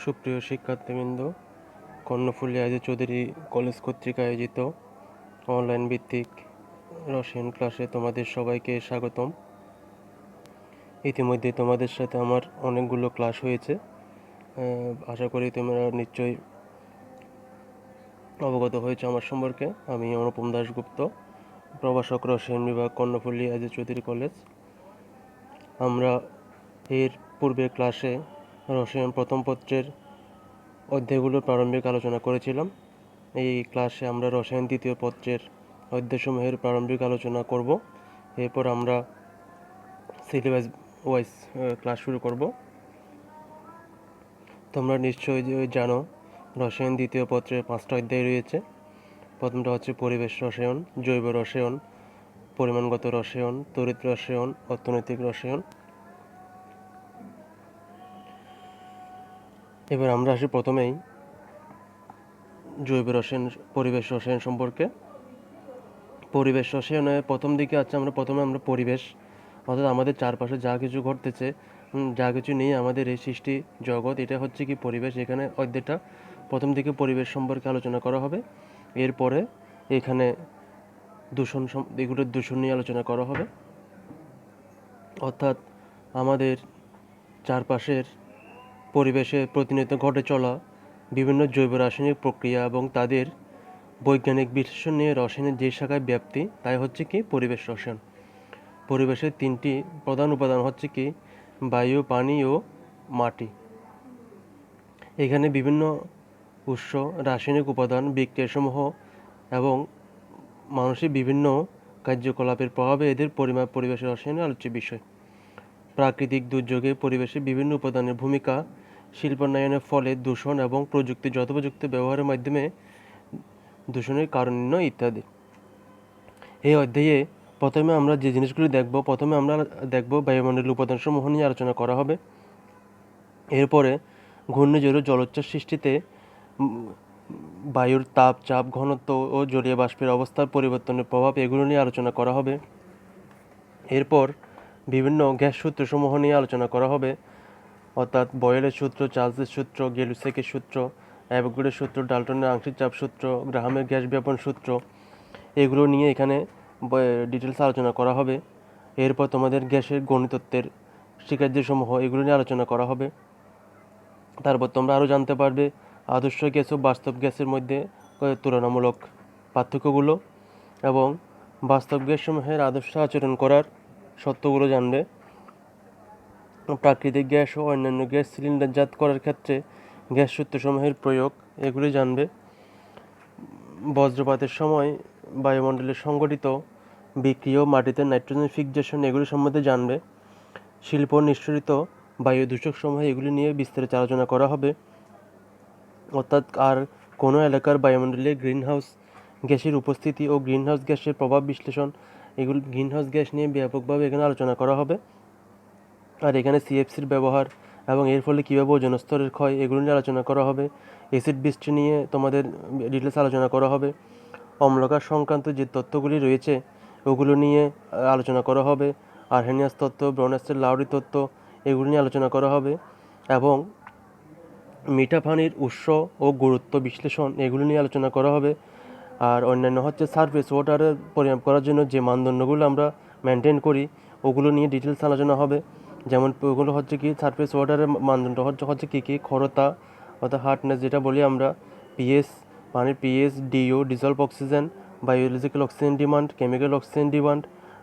সুপ্রিয় শিক্ষার্থীবৃন্দ, কর্ণফুলী আইজে চৌধুরী কলেজ কর্তৃক আয়োজিত অনলাইন ভিত্তিক রসায়ন ক্লাসে তোমাদের সবাইকে স্বাগতম। ইতিমধ্যে তোমাদের সাথে আমার অনেকগুলো ক্লাস হয়েছে। আশা করি তোমরা নিশ্চয়ই অবগত হয়েছে আমার সম্পর্কে। আমি অনুপম দাশগুপ্ত, প্রভাষক, রসায়ন বিভাগ, কর্ণফুলী আইজে চৌধুরী কলেজ। আমরা এর পূর্বের ক্লাসে রসায়ন প্রথম পত্রের অধ্যায়গুলোর প্রারম্ভিক আলোচনা করেছিলাম। এই ক্লাসে আমরা রসায়ন দ্বিতীয় পত্রের অধ্যায়সমূহের প্রারম্ভিক আলোচনা করব। এরপর আমরা সিলেবাস ওয়াইজ ক্লাস শুরু করব। তোমরা নিশ্চয়ই জানো রসায়ন দ্বিতীয় পত্রের 5টা অধ্যায় রয়েছে। প্রথমটা হচ্ছে পরিবেশ রসায়ন, জৈব রসায়ন, পরিমাণগত রসায়ন, তড়িৎ রসায়ন, অর্থনৈতিক রসায়ন। এবার আমরা আসি প্রথমেই জৈব রসায়ন, পরিবেশ রসায়ন সম্পর্কে। পরিবেশ রসায়নের প্রথম দিকে আছে আমরা পরিবেশ, অর্থাৎ আমাদের চারপাশে যা কিছু ঘটতেছে, যা কিছু নিয়ে আমাদের এই সৃষ্টি জগৎ, এটা হচ্ছে কি পরিবেশ। এখানে অধ্যায়টা প্রথম দিকে পরিবেশ সম্পর্কে আলোচনা করা হবে। এরপরে এখানে এগুলোর দূষণ নিয়ে আলোচনা করা হবে, অর্থাৎ আমাদের চারপাশের পরিবেশে প্রতিনিয়ত ঘটে চলা বিভিন্ন জৈব রাসায়নিক প্রক্রিয়া এবং তাদের বৈজ্ঞানিক বিশ্লেষণ নিয়ে রসায়নের যে শাখায় ব্যাপ্তি, তাই হচ্ছে কি পরিবেশ রসায়ন। পরিবেশের 3টি প্রধান উপাদান হচ্ছে কি বায়ু, পানি ও মাটি। এখানে বিভিন্ন উৎস, রাসায়নিক উপাদান, বিক্রিয়াসমূহ এবং মানুষের বিভিন্ন কার্যকলাপের প্রভাবে এদের পরিমাপ পরিবেশের রসায়নের আলোচ্য বিষয়। প্রাকৃতিক দুর্যোগে পরিবেশে বিভিন্ন উপাদানের ভূমিকা, শিল্পায়নের ফলে দূষণ এবং প্রযুক্তির যথোপযুক্ত ব্যবহারের মাধ্যমে দূষণের কারণ নির্ণয় ইত্যাদি। এই অধ্যায়ে প্রথমে আমরা যে জিনিসগুলি দেখব, বায়ুমণ্ডলীয় উপাদানসমূহ নিয়ে আলোচনা করা হবে। এরপরে ঘূর্ণিঝড় ও জলোচ্ছ্বাস সৃষ্টিতে বায়ুর তাপ, চাপ, ঘনত্ব ও জলীয় বাষ্পের অবস্থার পরিবর্তনের প্রভাব, এগুলো নিয়ে আলোচনা করা হবে। এরপর বিভিন্ন গ্যাস সূত্রসমূহ নিয়ে আলোচনা করা হবে, অর্থাৎ বয়েলের সূত্র, চার্লসের সূত্র, গেলুসেকের সূত্র, অ্যাভোগাড্রোর সূত্র, ডাল্টনের আংশিক চাপ সূত্র, গ্রাহামের গ্যাস ব্যাপন সূত্র, এগুলো নিয়ে এখানে ডিটেলস আলোচনা করা হবে। এরপর তোমাদের গ্যাসের গণিতত্ত্বের স্বীকার্যসমূহ, এগুলো নিয়ে আলোচনা করা হবে। তারপর তোমরা আরও জানতে পারবে আদর্শ গ্যাস ও বাস্তব গ্যাসের মধ্যে তুলনামূলক পার্থক্যগুলো এবং বাস্তব গ্যাসসমূহের আদর্শ আচরণ করার সত্যগুলো জানবে। প্রাকৃতিক গ্যাস ও অন্যান্য গ্যাস সিলিন্ডারজাত করার ক্ষেত্রে গ্যাস সূত্রসমূহের প্রয়োগ, এগুলি জানবে। বজ্রপাতের সময় বায়ুমণ্ডলে সংঘটিত বিক্রিয়া, মাটিতে নাইট্রোজেন ফিক্সেশন, এগুলি সম্বন্ধে জানবে। শিল্প নিঃসরিত বায়ু দূষকসমূহ, এগুলি নিয়ে বিস্তারিত আলোচনা করা হবে। অর্থাৎ আর কোনো এলাকার বায়ুমণ্ডলে গ্রিনহাউস গ্যাসের উপস্থিতি ও গ্রিনহাউস গ্যাসের প্রভাব বিশ্লেষণ, এগুলি গ্রিনহাউস গ্যাস নিয়ে ব্যাপকভাবে এখানে আলোচনা করা হবে। আর এখানে সিএফসির ব্যবহার এবং এর ফলে কীভাবে ওজোন স্তরের ক্ষয়, এগুলো নিয়ে আলোচনা করা হবে। অ্যাসিড বৃষ্টি নিয়ে তোমাদের ডিটেলস আলোচনা করা হবে। অম্লকার সংক্রান্ত যে তত্ত্বগুলি রয়েছে ওগুলো নিয়ে আলোচনা করা হবে। আর্হেনিয়াস তত্ত্ব, ব্রোনসের লাউরি তত্ত্ব, এগুলো নিয়ে আলোচনা করা হবে। এবং মিঠা পানির উৎস ও গুরুত্ব বিশ্লেষণ, এগুলো নিয়ে আলোচনা করা হবে। আর অন্যান্য হচ্ছে সারফেস ওয়াটারের পরিমাপ করার জন্য যে মানদণ্ডগুলো আমরা মেনটেন করি, ওগুলো নিয়ে ডিটেলস আলোচনা হবে। যেমন ওগুলো হচ্ছে কি সারফেস ওয়াটারের মানদণ্ড হচ্ছে কী খরতা, অর্থাৎ হার্ডনেস যেটা বলি আমরা, পিএস পানির PS, DO dissolved oxygen, biological oxygen demand, chemical oxygen demand,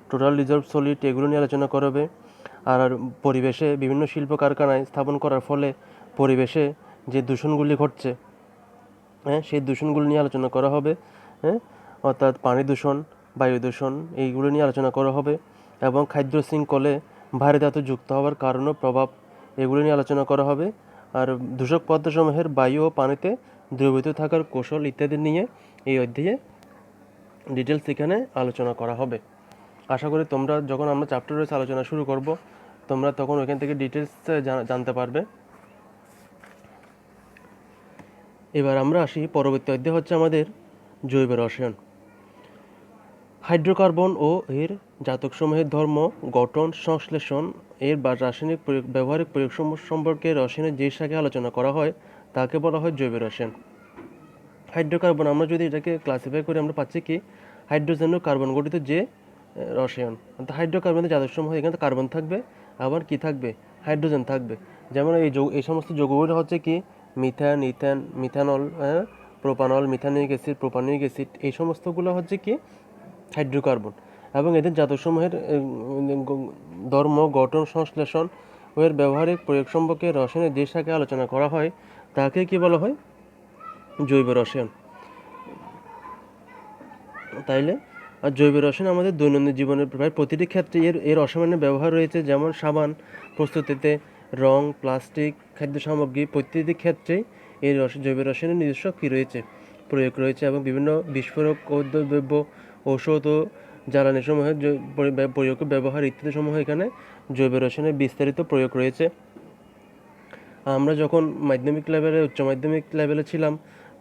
total resolved solid, এগুলো নিয়ে আলোচনা করা হবে। আর পরিবেশে বিভিন্ন শিল্প কারখানায় স্থাপন করার ফলে পরিবেশে যে দূষণগুলি ঘটছে, সেই দূষণগুলো নিয়ে আলোচনা করা হবে। অর্থাৎ পানি দূষণ, বায়ু দূষণ, এইগুলো নিয়ে আলোচনা করা হবে। এবং খাদ্য শৃঙ্খলে ভারী ধাতু যুক্ত হওয়ার কারণ ও প্রভাব, এগুলো নিয়ে আলোচনা করা হবে। আর দূষক পদার্থসমূহের বায়ু ও পানিতে দ্রবীভূত থাকার কৌশল ইত্যাদি নিয়ে এই অধ্যায়ে ডিটেলস এখানে আলোচনা করা হবে। আশা করি তোমরা যখন আমরা চ্যাপ্টার ওয়াইজ আলোচনা শুরু করব, তোমরা তখন ওইখান থেকে ডিটেলস জানতে পারবে। এবার আমরা আসি পরবর্তী অধ্যায়, হচ্ছে আমাদের জৈব রসায়ন। হাইড্রোকার্বন ও এর জাতকসমূহের ধর্ম, গঠন, সংশ্লেষণ, এর বা রাসায়নিক ব্যবহারিক প্রয়োগ সম্পর্কে রসায়নের যে শাখায় আলোচনা করা হয় তাকে বলা হয় জৈব রসায়ন। হাইড্রোকার্বন আমরা যদি এটাকে ক্লাসিফাই করি আমরা পাচ্ছি কি হাইড্রোজেন ও কার্বন গঠিত যে রসায়ন। অর্থাৎ হাইড্রোকার্বনের যাদুসমূহ এখানে কার্বন থাকবে, আবার কি থাকবে হাইড্রোজেন থাকবে। যেমন এই সমস্ত যৌগগুলো হচ্ছে কি methane, ethane, methanol, propanol, methanoic acid, propanoic acid, এই সমস্তগুলো হচ্ছে কি হাইড্রোকার্বন। এবং এদের জাতসমূহের ধর্ম, গঠন, সংশ্লেষণ ও এর ব্যবহারিক প্রয়োগ সম্পর্কে রসায়নের যে শাখায় আলোচনা করা হয় তাকে কি বলা হয় জৈব রসায়ন। তাইলে আর জৈব রসায়ন আমাদের দৈনন্দিন জীবনের প্রায় প্রতিটি ক্ষেত্রে এর অসামান্য ব্যবহার রয়েছে। যেমন সাবান প্রস্তুতিতে, রং, প্লাস্টিক, খাদ্য সামগ্রী প্রতিটি ক্ষেত্রেই এই জৈব রসায়নের নিজস্ব কী রয়েছে প্রয়োগ রয়েছে। এবং বিভিন্ন বিস্ফোরক, দ্রব্য, ঔষধ ও জ্বালানি সমূহের প্রয়োগ, ব্যবহার ইত্যাদি সমূহ এখানে জৈব রসায়নের বিস্তারিত প্রয়োগ রয়েছে। আমরা যখন মাধ্যমিক লেভেলে, উচ্চ মাধ্যমিক লেভেলে ছিলাম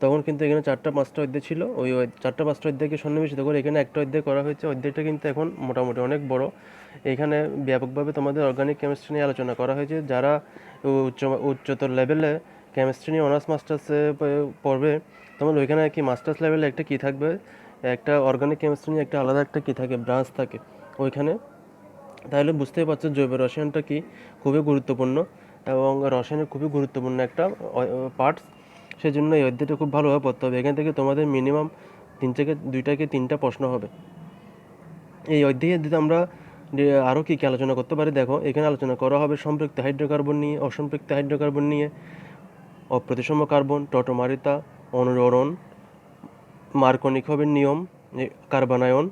তখন কিন্তু এখানে 4-5টা অধ্যায় ছিল। ওই 4-5টা অধ্যায়কে সন্নিবেশিত করে এখানে একটা অধ্যায় করা হয়েছে। অধ্যায়টা কিন্তু এখন মোটামুটি অনেক বড়। এখানে ব্যাপকভাবে তোমাদের অর্গানিক কেমিস্ট্রি নিয়ে আলোচনা করা হয়েছে। যারা উচ্চতর লেভেলে কেমিস্ট্রি নিয়ে অনার্স মাস্টার্সে পড়বে তখন ওইখানে কি মাস্টার্স লেভেলে একটা কী থাকবে, একটা অর্গানিক কেমিস্ট্রি নিয়ে একটা আলাদা একটা কী থাকে, ব্রাঞ্চ থাকে ওইখানে। তাহলে বুঝতেই পারছো জৈব রসায়নটা কি খুবই গুরুত্বপূর্ণ এবং রসায়নের খুবই গুরুত্বপূর্ণ একটা পার্টস। সেজন্য এই অধ্যায়টা খুব ভালোভাবে পড়তে হবে। এখান থেকে তোমাদের মিনিমাম 2 থেকে 3টা প্রশ্ন হবে। এই অধ্যায়ে যদি আমরা আরও কী কী আলোচনা করতে পারি দেখো, এখানে আলোচনা করা হবে সম্পৃক্ত হাইড্রোকার্বন নিয়ে, অসম্পৃক্ত হাইড্রোকার্বন নিয়ে, অপ্রতিসম কার্বন, টটোমারিতা, অনুরণন, মার্কনিকভের নিয়ম, কার্বনায়ন,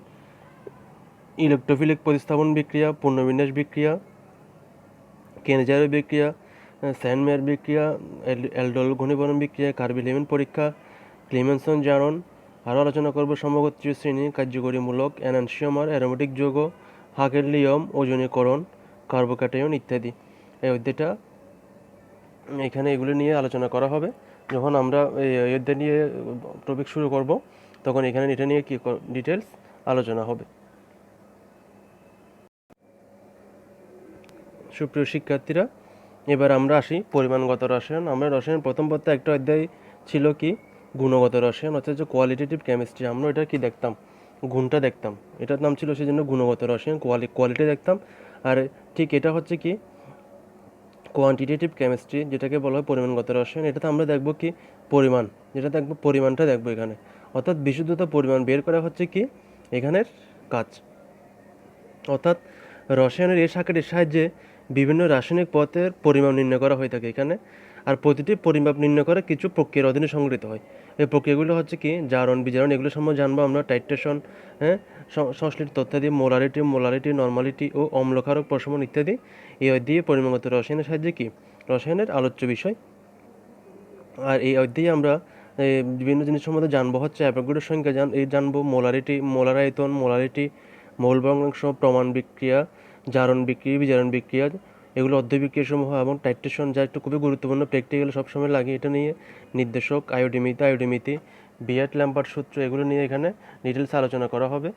ইলেকট্রোফিলিক প্রতিস্থাপন বিক্রিয়া, পুনর্বিন্যাস বিক্রিয়া, কেনজারের বিক্রিয়া, স্যান্ডমেয়ার বিক্রিয়া, অ্যালডোল ঘনীভবন বিক্রিয়া, কার্বি-লেভিন পরীক্ষা, ক্লিমেনসন জারণ। আরও আলোচনা করব সমগোত্রীয় শ্রেণী, কার্যকরীমূলক, এনানসিওমার, অ্যারোমেটিক যৌগ, হাগের নিয়ম, ওজনীকরণ, কার্বোক্যাটায়ন ইত্যাদি। এই অধ্যায়টা এখানে এগুলো নিয়ে আলোচনা করা হবে। যখন আমরা এই অধ্যায় নিয়ে টপিক শুরু করব তখন এখানে এটা নিয়ে কি ডিটেলস আলোচনা হবে। সুপ্রিয় শিক্ষার্থীরা, এবার আমরা আসি পরিমাণগত রসায়ন। আমরা রসায়ন প্রথম পত্রে একটা অধ্যায় ছিল কি গুণগত রসায়ন, অর্থাৎ যে কোয়ালিটেটিভ কেমিস্ট্রি। আমরা এটা কি দেখতাম, গুণটা দেখতাম, এটার নাম ছিল সেজন্য গুণগত রসায়ন, কোয়ালিটি দেখতাম। আর ঠিক এটা হচ্ছে কি কোয়ান্টিটেটিভ কেমিস্ট্রি, যেটাকে বলা হয় পরিমাণগত রসায়ন। এটাতে আমরা দেখব কি পরিমাণ, যেটা দেখব পরিমাণটা দেখবো এখানে, অর্থাৎ বিশুদ্ধতা পরিমাণ বের করা হচ্ছে কি এখানের কাজ। অর্থাৎ রসায়নের এই শাখাটির সাহায্যে বিভিন্ন রাসায়নিক পদার্থের পরিমাপ নির্ণয় করা হয়ে থাকে এখানে। আর প্রতিটি পরিমাপ নির্ণয় করা কিছু প্রক্রিয়ার অধীনে সংগঠিত হয়। এই প্রক্রিয়াগুলো হচ্ছে কি জারণ, বিজারণ, এগুলো সম্বন্ধে জানবো আমরা। টাইট্রেশন, সংশ্লিষ্ট তথ্যাদি, মোলারিটি, নর্মালিটি ও অম্লক্ষারক প্রশমন ইত্যাদি এই অধ্যায়ে পরিমাপগত রসায়নের সাহায্যে কি রসায়নের আলোচ্য বিষয়। আর এই অধ্যায়ে আমরা বিভিন্ন জিনিস সম্বন্ধে জানবো হচ্ছে অ্যাভোগাড্রোর সংখ্যা জানবো, মোলারিটি, মোলার আয়তন, মোলারিটি, মৌল ভগ্নাংশ, প্রমাণ বিক্রিয়া, জারণ বিক্রিয়া, বিজারণ বিক্রিয়া, এগুলো অধ্যয় বিক্রিয়াসমূহ, এবং টাইট্রেশন যা একটু খুবই গুরুত্বপূর্ণ, প্র্যাকটিক্যাল সবসময় লাগে। এটা নিয়ে নির্দেশক, আয়োডিমিতি, বিয়াট ল্যাম্বার্ট সূত্র, এগুলো নিয়ে এখানে ডিটেলস আলোচনা করা হবে।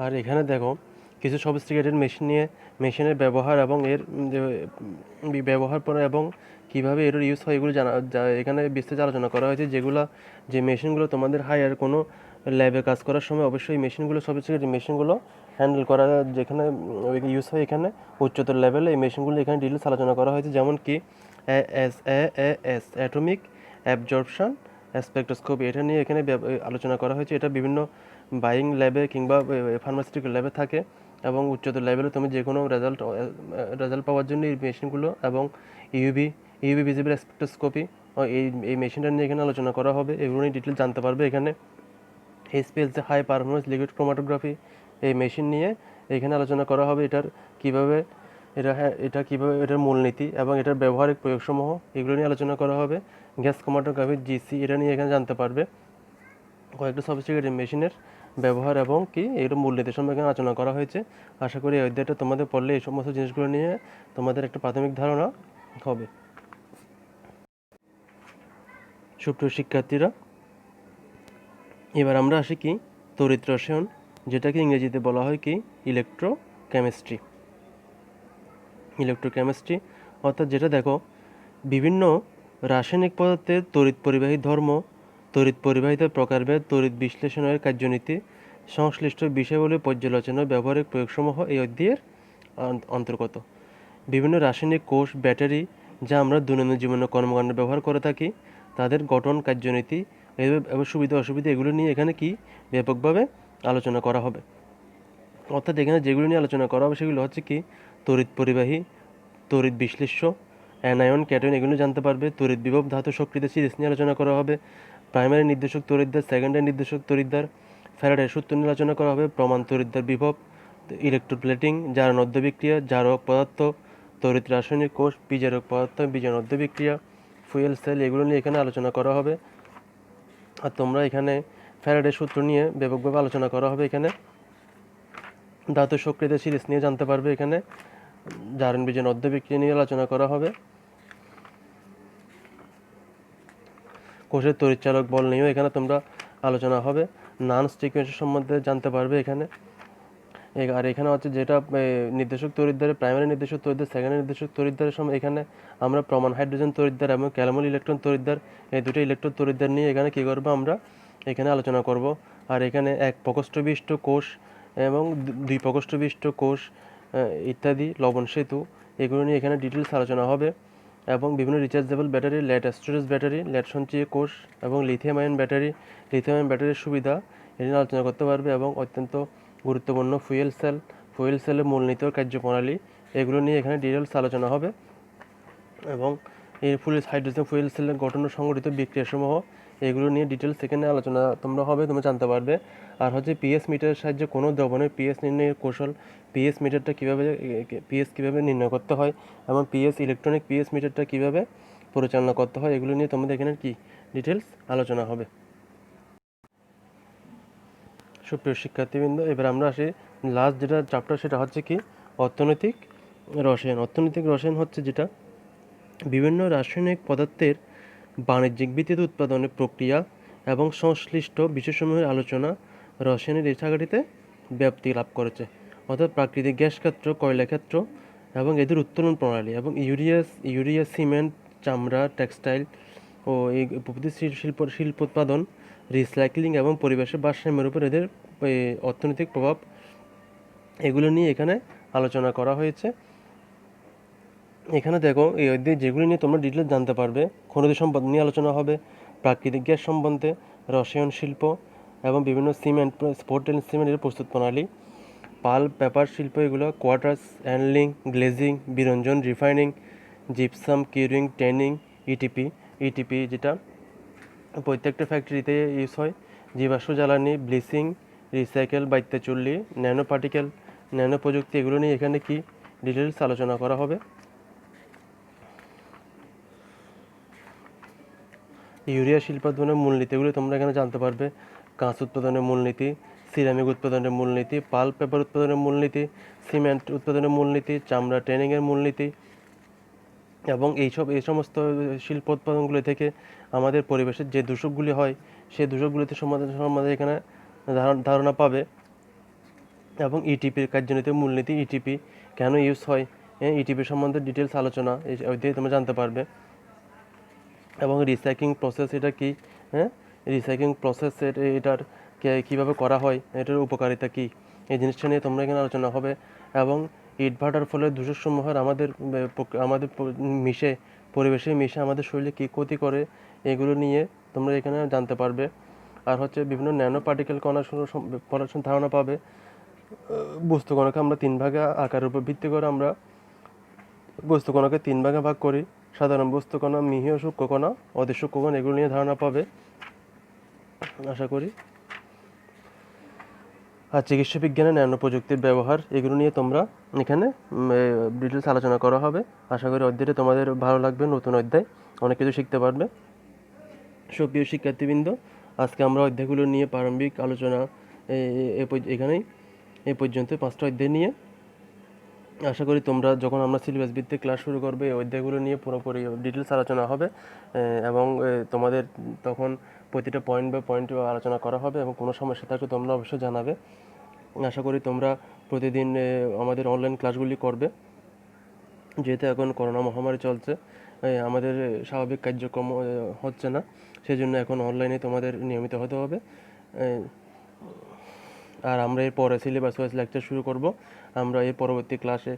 আর এখানে দেখো কিছু সফিস্টিকেটেড মেশিন নিয়ে, মেশিনের ব্যবহার এবং এর ব্যবহার পরে এবং কীভাবে এর ইউজ হয় এগুলো এখানে বিস্তারিত আলোচনা করা হয়েছে। যে মেশিনগুলো তোমাদের হায়ার কোনো ল্যাবে কাজ করার সময় অবশ্যই মেশিনগুলো, সফিস্টিকেটেড মেশিনগুলো হ্যান্ডেল করা যেখানে ইউজ হয় এখানে উচ্চতর লেভেলে, এই মেশিনগুলো এখানে ডিটেলস আলোচনা করা হয়েছে। যেমন কি অ্যাটমিক অ্যাবজর্পশন স্পেকট্রোস্কোপি, এটা নিয়ে এখানে আলোচনা করা হয়েছে। এটা বিভিন্ন বাইং ল্যাবে কিংবা ফার্মাসিউটিক্যাল ল্যাবে থাকে এবং উচ্চতর লেভেলে তুমি যে কোনো রেজাল্ট পাওয়ার জন্য এই মেশিনগুলো, এবং ইউভি ভিজিবল স্পেকট্রোস্কোপি, এই মেশিনটা নিয়ে এখানে আলোচনা করা হবে। এগুলো নিয়ে ডিটেল জানতে পারবে এখানে। HPLC, high performance liquid chromatography, এই মেশিন নিয়ে এখানে আলোচনা করা হবে। এটা কীভাবে এটার মূলনীতি এবং এটার ব্যবহারিক প্রয়োগসমূহ এগুলো নিয়ে আলোচনা করা হবে। গ্যাস ক্রোমাটোগ্রাফি, GC, এটা নিয়ে এখানে জানতে পারবে। কয়েকটা সফিস্টিকেটেড মেশিনের ব্যবহার এবং কি এর মূলনীতি সম্পর্কে এখানে আলোচনা করা হয়েছে। আশা করি এই অধ্যায়টা তোমাদের পড়লে এই সমস্ত জিনিসগুলো নিয়ে তোমাদের একটা প্রাথমিক ধারণা হবে। সুপ্রিয় শিক্ষার্থীরা, এবার আমরা আসি কি তড়িৎ রসায়ন, যেটাকে ইংরেজিতে বলা হয় কি ইলেকট্রোকেমিস্ট্রি। অর্থাৎ যেটা দেখো বিভিন্ন রাসায়নিক পদার্থের তড়িৎ পরিবাহী ধর্ম, তড়িৎ পরিবাহিতার প্রকারভেদ, তড়িৎ বিশ্লেষণের কার্যনীতি, সংশ্লিষ্ট বিষয়গুলি পর্যালোচনা ব্যবহারিক প্রয়োগসমূহ এই অধ্যায়ের অন্তর্গত। বিভিন্ন রাসায়নিক কোষ, ব্যাটারি যা আমরা দৈনন্দিন জীবনে কর্মকাণ্ডে ব্যবহার করে থাকি, তাদের গঠন, কার্যনীতি এবং সুবিধা অসুবিধা এগুলো নিয়ে এখানে কি ব্যাপকভাবে আলোচনা করা হবে। অর্থাৎ এখানে যেগুলো নিয়ে আলোচনা করা হবে সেগুলো হচ্ছে কি তড়িৎ পরিবাহী, তড়িৎ বিশ্লেষ্য, অ্যানায়ন, ক্যাটায়ন এগুলো জানতে পারবে। তড়িৎ বিভব, ধাতু শক্তিতে সিরিজ নিয়ে আলোচনা করা হবে। প্রাইমারি নির্দেশক তড়িৎদ্বার, সেকেন্ডারি নির্দেশক তড়িৎদ্বার, ফ্যারাডের সূত্র নিয়ে আলোচনা করা হবে। প্রমাণ তড়িৎদ্বার বিভব, ইলেকট্রোপ্লেটিং, জারণ অধ্যবিক্রিয়া, জারক পদার্থ, তড়িৎ রাসায়নিক কোষ, বিজারক পদার্থ, বিজারণ অধ্যবিক্রিয়া, ফুয়েল সেল এগুলো নিয়ে এখানে আলোচনা করা হবে। আর তোমরা এখানে ফ্যারাডের সূত্র নিয়ে ব্যাপকভাবে আলোচনা করা হবে। এখানে ধাতু সক্রিয়তা সিরিজ নিয়ে জানতে পারবে। এখানে জারণ বিজারণ অধ্যবিক্রিয়া নিয়ে আলোচনা করা হবে। কোষের তড়িৎচালক বল নিয়েও এখানে তোমরা আলোচনা হবে। নন সিকোয়েন্স সম্বন্ধে জানতে পারবে এখানে। আর এখানে হচ্ছে যেটা নির্দেশক তড়িৎদ্বারে, প্রাইমারি নির্দেশক তড়িৎদ্বার, সেকেন্ডারি নির্দেশক তড়িৎদ্বারের সময় এখানে আমরা প্রমাণ হাইড্রোজেন তড়িৎদ্বার এবং ক্যালমল ইলেকট্রন তড়িৎদ্বার এই দুটো ইলেকট্রন তড়িৎদ্বার নিয়ে এখানে কী করবো আমরা এখানে আলোচনা করব। আর এখানে এক প্রকোষ্ঠবিষ্ট কোষ এবং দুই প্রকোষ্ঠবিষ্ট কোষ ইত্যাদি, লবণ সেতু এগুলো নিয়ে এখানে ডিটেলস আলোচনা হবে। এবং বিভিন্ন rechargeable battery, lead storage battery, lead সঞ্চয়ী কোষ এবং লিথিয়াম আয়ন ব্যাটারির সুবিধা এ নিয়ে আলোচনা করতে পারবে। এবং অত্যন্ত গুরুত্বপূর্ণ ফুয়েল সেলের মূলনীতি ও কার্যপ্রণালী এগুলো নিয়ে এখানে ডিটেলস আলোচনা হবে। এবং এই হাইড্রোজেন ফুয়েল সেলের গঠন ও সংগঠিত বিক্রিয়াসমূহ এগুলো নিয়ে ডিটেলস এখানে আলোচনা তোমরা জানতে পারবে। আর হচ্ছে পিএস মিটারের সাহায্যে কোনো দ্রবণের পিএস নির্ণয়ের কৌশল, পিএস মিটারটা কীভাবে নির্ণয় করতে হয় এবং ইলেকট্রনিক পিএস মিটারটা কীভাবে পরিচালনা করতে হয় এগুলো নিয়ে তোমাদের এখানে কি ডিটেলস আলোচনা হবে। সুপ্রিয় শিক্ষার্থীবৃন্দ, এবার আমরা আসি লাস্ট যেটা চ্যাপ্টার, সেটা হচ্ছে কি অর্থনৈতিক রসায়ন হচ্ছে যেটা বিভিন্ন রাসায়নিক পদার্থের বাণিজ্যিক ভিত্তিতে উৎপাদনের প্রক্রিয়া এবং সংশ্লিষ্ট বিষয়সমূহের আলোচনা রসায়নের এই শাখাটিতে ব্যাপ্তি লাভ করেছে। অর্থাৎ প্রাকৃতিক গ্যাস ক্ষেত্র, কয়লা ক্ষেত্র এবং এদের উত্তোলন প্রণালী এবং ইউরিয়া, সিমেন্ট, চামড়া, টেক্সটাইল ও এই প্রভৃতি শিল্প উৎপাদন, রিসাইক্লিং এবং পরিবেশের ভারসাম্যের উপর এদের অর্থনৈতিক প্রভাব এগুলো নিয়ে এখানে আলোচনা করা হয়েছে। এখানে দেখো এই অধ্যায়ে যেগুলি নিয়ে তোমরা ডিটেলস জানতে পারবে, খনিজ সম্পদ নিয়ে আলোচনা হবে, প্রাকৃতিক গ্যাস সম্বন্ধে, রসায়ন শিল্প এবং বিভিন্ন পোর্টল্যান্ড সিমেন্টের প্রস্তুত প্রণালী, পাল্প, পেপার শিল্প এগুলো, কোয়ার্টার্স, হ্যান্ডলিং, গ্লেজিং, বিরঞ্জন, refining, gypsum, curing, tanning, ETP যেটা প্রত্যেকটা ফ্যাক্টরিতে ইউজ হয়, জীবাশ্ম জ্বালানি, ব্লিচিং, রিসাইকেল, বাইত্যচুল্লি, ন্যানো প্রযুক্তি এগুলো নিয়ে এখানে কি ডিটেলস আলোচনা করা হবে। ইউরিয়া শিল্পোৎপাদনের মূলনীতি এগুলো তোমরা এখানে জানতে পারবে। কাঁচ উৎপাদনের মূলনীতি, সিরামিক উৎপাদনের মূলনীতি, পাল্প পেপার উৎপাদনের মূলনীতি, সিমেন্ট উৎপাদনের মূলনীতি, চামড়া ট্যানিংয়ের মূলনীতি এবং এই সমস্ত শিল্প উৎপাদনগুলি থেকে আমাদের পরিবেশের যে দূষকগুলি হয় সেই দূষকগুলিতে সম্বন্ধে এখানে ধারণা পাবে। এবং ইটিপির কার্যনীতি, মূলনীতি, ইটিপি কেন ইউজ হয়, ইটিপি সম্বন্ধে ডিটেলস আলোচনা এই অধ্যায়ে তোমরা জানতে পারবে। এবং রিসাইক্লিং প্রসেস এটা কি, রিসাইক্লিং প্রসেস এটার কীভাবে করা হয়, এটার উপকারিতা কি, এই জিনিসটা নিয়ে তোমরা এখানে আলোচনা হবে। এবং ইটভাটার ফলে দূষকসমূহের আমাদের পরিবেশে মিশে আমাদের শরীরে কী ক্ষতি করে এগুলো নিয়ে তোমরা এখানে জানতে পারবে। আর হচ্ছে বিভিন্ন ন্যানো পার্টিকেল কণার ধারণা পাবে। বস্তুকণাকে আমরা 3 ভাগে আকারের উপর ভিত্তি করে আমরা বস্তুকণাকে 3 ভাগে ভাগ করি। সাধারণ বস্তুকণা, মিহি ও সূক্ষ্মকণা, অতি সূক্ষ্মকণা এগুলো নিয়ে ধারণা পাবে আশা করি। আর চিকিৎসা বিজ্ঞানে ন্যানো প্রযুক্তির ব্যবহার এগুলো নিয়ে তোমরা এখানে ডিটেলস আলোচনা করা হবে। আশা করি অধ্যায়টা তোমাদের ভালো লাগবে, নতুন অধ্যায়, অনেক কিছু শিখতে পারবে। সুপ্রিয় শিক্ষার্থীবৃন্দ, আজকে আমরা অধ্যায়গুলো নিয়ে প্রারম্ভিক আলোচনা এখানেই এই পর্যন্ত 5টা অধ্যায় নিয়ে। আশা করি তোমরা যখন আমরা সিলেবাস ভিত্তিক ক্লাস শুরু করবে এই অধ্যায়গুলো নিয়ে পুরোপুরি ডিটেলস আলোচনা হবে এবং তোমাদের তখন প্রতিটা পয়েন্ট আলোচনা করা হবে এবং কোনো সমস্যা থাকলে তোমরা অবশ্যই জানাবে। আশা করি তোমরা প্রতিদিন আমাদের অনলাইন ক্লাসগুলি করবে, যেহেতু এখন করোনা মহামারী চলছে আমাদের স্বাভাবিক কার্যক্রম হচ্ছে না, সেজন্য এখন অনলাইনে তোমাদের নিয়মিত হতে হবে। আর আমরা এর পরে সিলেবাস ওয়াইজ লেকচার শুরু করব। আমরা এর পরবর্তী ক্লাসে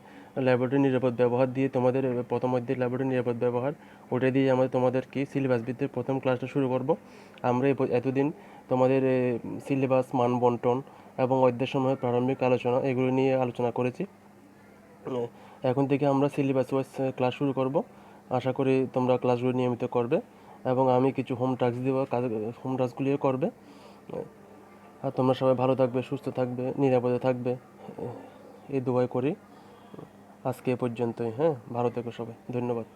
ল্যাবরেটরি নিরাপদ ব্যবহার দিয়ে তোমাদের প্রথম অধ্যায় ল্যাবরেটরি নিরাপদ ব্যবহার, ওটা দিয়ে আমরা তোমাদের কি সিলেবাস ভিত্তিক প্রথম ক্লাসটা শুরু করব। আমরা এতদিন তোমাদের সিলেবাস, মান বন্টন এবং অধ্যায়সমূহের প্রারম্ভিক আলোচনা এগুলো নিয়ে আলোচনা করেছি। এখন থেকে আমরা সিলেবাস ওয়াইজ ক্লাস শুরু করব। আশা করি তোমরা ক্লাসগুলো নিয়মিত করবে এবং আমি কিছু হোম টাস্ক দেব, হোম টাস্কগুলিও করবে। আর তোমরা সবাই ভালো থাকবে, সুস্থ থাকবে, নিরাপদে থাকবে, এই দোয়াই করি। আজকে এ পর্যন্তই। হ্যাঁ, ভালো থেকো সবাই, ধন্যবাদ।